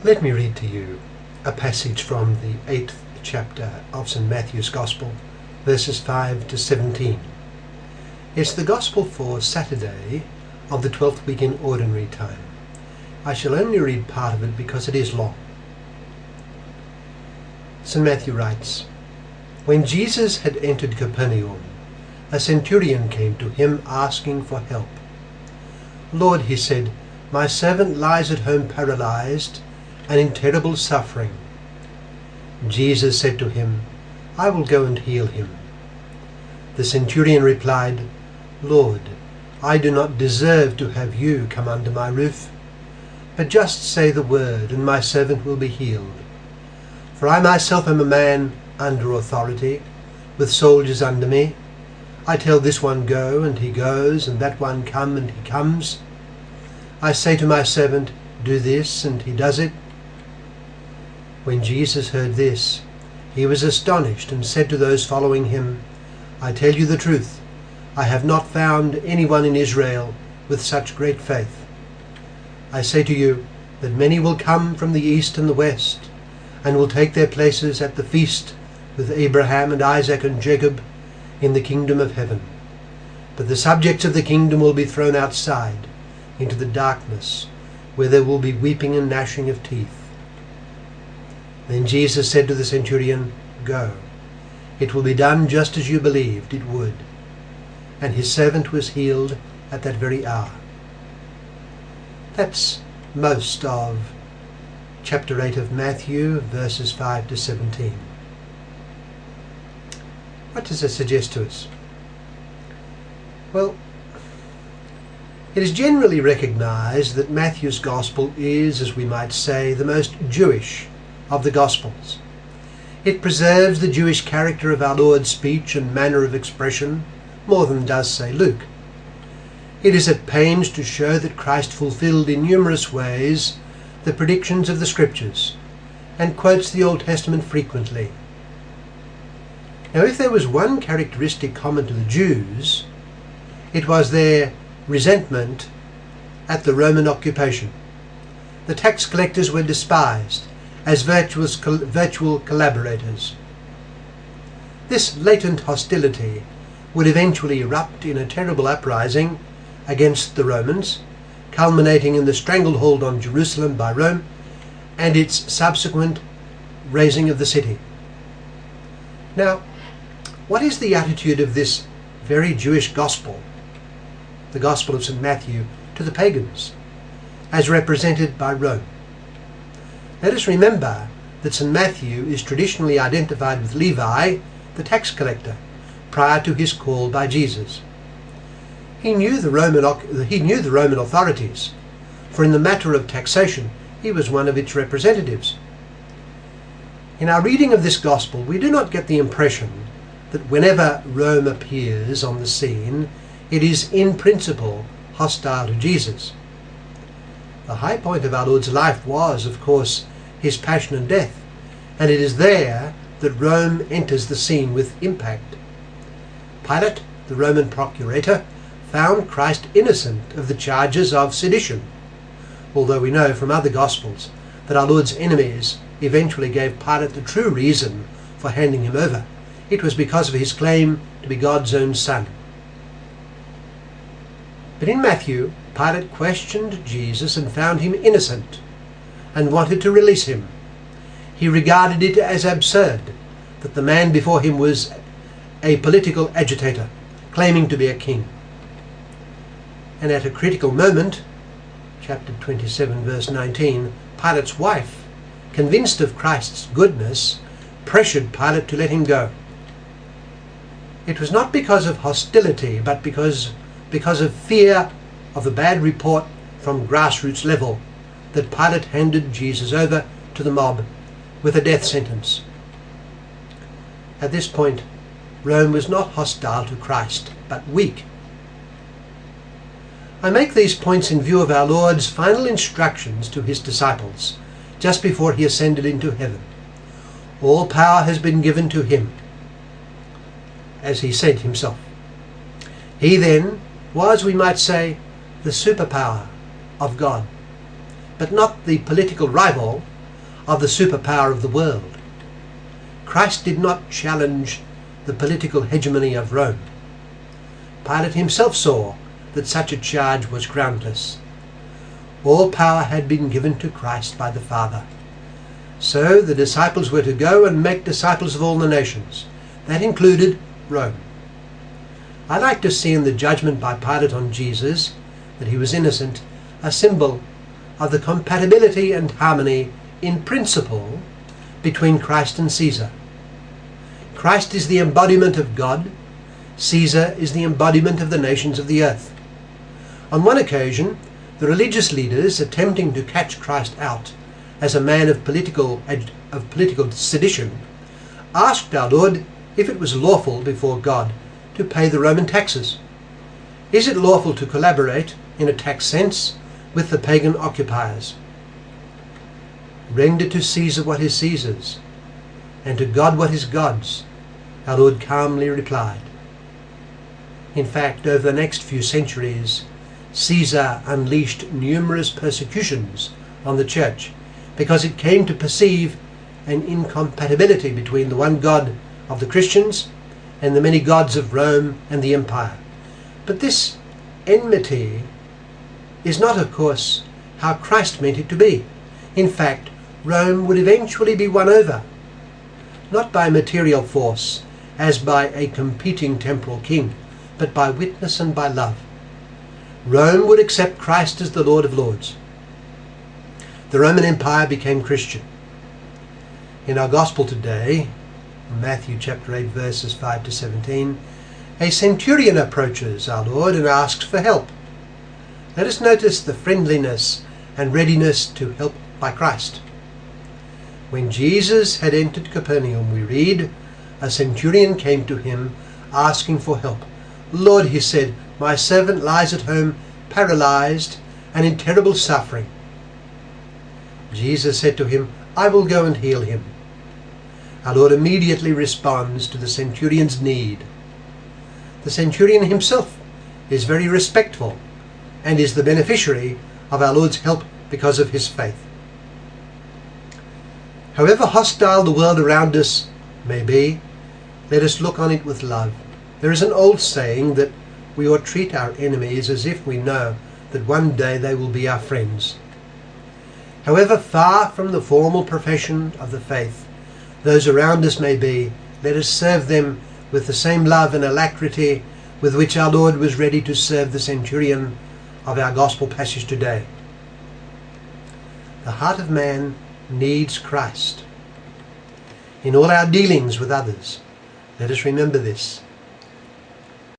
Let me read to you a passage from the 8th chapter of St. Matthew's Gospel, verses 5 to 17. It's the Gospel for Saturday of the 12th week in Ordinary Time. I shall only read part of it because it is long. St. Matthew writes, "When Jesus had entered Capernaum, a centurion came to him asking for help. 'Lord,' he said, 'my servant lies at home paralyzed and in terrible suffering.' Jesus said to him, 'I will go and heal him.' The centurion replied, 'Lord, I do not deserve to have you come under my roof, but just say the word, and my servant will be healed. For I myself am a man under authority, with soldiers under me. I tell this one, go, and he goes, and that one, come, and he comes. I say to my servant, do this, and he does it.' When Jesus heard this, he was astonished and said to those following him, 'I tell you the truth, I have not found anyone in Israel with such great faith. I say to you that many will come from the east and the west, and will take their places at the feast with Abraham and Isaac and Jacob in the kingdom of heaven. But the subjects of the kingdom will be thrown outside into the darkness, where there will be weeping and gnashing of teeth.' Then Jesus said to the centurion, 'Go, it will be done just as you believed it would.' And his servant was healed at that very hour." That's most of chapter 8 of Matthew, verses 5 to 17. What does it suggest to us? Well, it is generally recognized that Matthew's Gospel is, as we might say, the most Jewish of the Gospels. It preserves the Jewish character of our Lord's speech and manner of expression more than does, say, Luke. It is at pains to show that Christ fulfilled in numerous ways the predictions of the Scriptures, and quotes the Old Testament frequently. Now, if there was one characteristic common to the Jews, it was their resentment at the Roman occupation. The tax collectors were despised as virtual collaborators. This latent hostility would eventually erupt in a terrible uprising against the Romans, culminating in the stranglehold on Jerusalem by Rome and its subsequent razing of the city. Now, what is the attitude of this very Jewish gospel, the Gospel of St. Matthew, to the pagans, as represented by Rome? Let us remember that St. Matthew is traditionally identified with Levi, the tax collector, prior to his call by Jesus. He knew the Roman authorities, for in the matter of taxation he was one of its representatives. In our reading of this gospel, we do not get the impression that whenever Rome appears on the scene, it is in principle hostile to Jesus. The high point of our Lord's life was, of course, his passion and death, and it is there that Rome enters the scene with impact. Pilate, the Roman procurator, found Christ innocent of the charges of sedition, although we know from other Gospels that our Lord's enemies eventually gave Pilate the true reason for handing him over. It was because of his claim to be God's own son. But in Matthew, Pilate questioned Jesus and found him innocent and wanted to release him. He regarded it as absurd that the man before him was a political agitator, claiming to be a king. And at a critical moment, chapter 27, verse 19, Pilate's wife, convinced of Christ's goodness, pressured Pilate to let him go. It was not because of hostility, but because of fear of a bad report from grassroots level that Pilate handed Jesus over to the mob with a death sentence. At this point, Rome was not hostile to Christ, but weak. I make these points in view of our Lord's final instructions to his disciples, just before he ascended into heaven. All power has been given to him, as he said himself. He then was, we might say, the superpower of God, but not the political rival of the superpower of the world. Christ did not challenge the political hegemony of Rome. Pilate himself saw that such a charge was groundless. All power had been given to Christ by the Father. So the disciples were to go and make disciples of all the nations. That included Rome. I like to see in the judgment by Pilate on Jesus, that he was innocent, a symbol of the compatibility and harmony in principle between Christ and Caesar. Christ is the embodiment of God. Caesar is the embodiment of the nations of the earth. On one occasion, the religious leaders, attempting to catch Christ out as a man of political sedition, asked our Lord if it was lawful before God to pay the Roman taxes. Is it lawful to collaborate, in a tax sense, with the pagan occupiers? Render to Caesar what is Caesar's, and to God what is God's, our Lord calmly replied. In fact, over the next few centuries, Caesar unleashed numerous persecutions on the church because it came to perceive an incompatibility between the one God of the Christians and the many gods of Rome and the empire. But this enmity is not, of course, how Christ meant it to be. In fact, Rome would eventually be won over, not by material force, as by a competing temporal king, but by witness and by love. Rome would accept Christ as the Lord of Lords. The Roman Empire became Christian. In our Gospel today, Matthew chapter 8 verses 5 to 17, a centurion approaches our Lord and asks for help. Let us notice the friendliness and readiness to help by Christ. When Jesus had entered Capernaum, we read, a centurion came to him asking for help. Lord, he said, my servant lies at home paralyzed and in terrible suffering. Jesus said to him, I will go and heal him. Our Lord immediately responds to the centurion's need. The centurion himself is very respectful and is the beneficiary of our Lord's help because of his faith. However hostile the world around us may be, let us look on it with love. There is an old saying that we ought to treat our enemies as if we know that one day they will be our friends. However far from the formal profession of the faith those around us may be, let us serve them with the same love and alacrity with which our Lord was ready to serve the centurion of our gospel passage today. The heart of man needs Christ. In all our dealings with others, let us remember this.